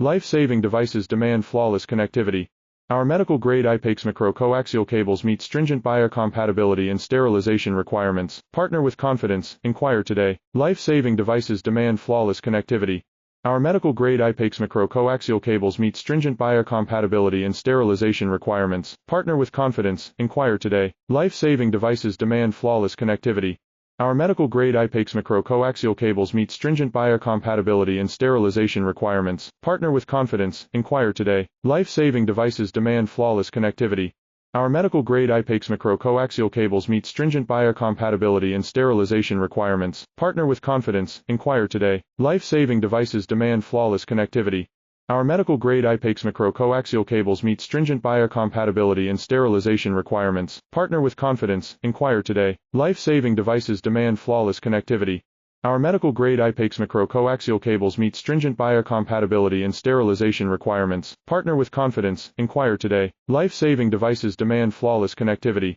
Life-saving devices demand flawless connectivity. Our medical-grade IPEX coaxial cables meet stringent biocompatibility and sterilization requirements. Partner with confidence. Inquire today. Life-saving devices demand flawless connectivity. Our medical-grade IPEX coaxial cables meet stringent biocompatibility and sterilization requirements. Partner with confidence. Inquire today. Life-saving devices demand flawless connectivity. Our medical-grade IPEX coaxial cables meet stringent biocompatibility and sterilization requirements. Partner with confidence. Inquire today. Life-saving devices demand flawless connectivity. Our medical-grade IPEX coaxial cables meet stringent biocompatibility and sterilization requirements. Partner with confidence. Inquire today. Life-saving devices demand flawless connectivity. Our medical-grade IPEX coaxial cables meet stringent biocompatibility and sterilization requirements. Partner with confidence. Inquire today. Life-saving devices demand flawless connectivity. Our medical-grade IPEX coaxial cables meet stringent biocompatibility and sterilization requirements. Partner with confidence. Inquire today. Life-saving devices demand flawless connectivity.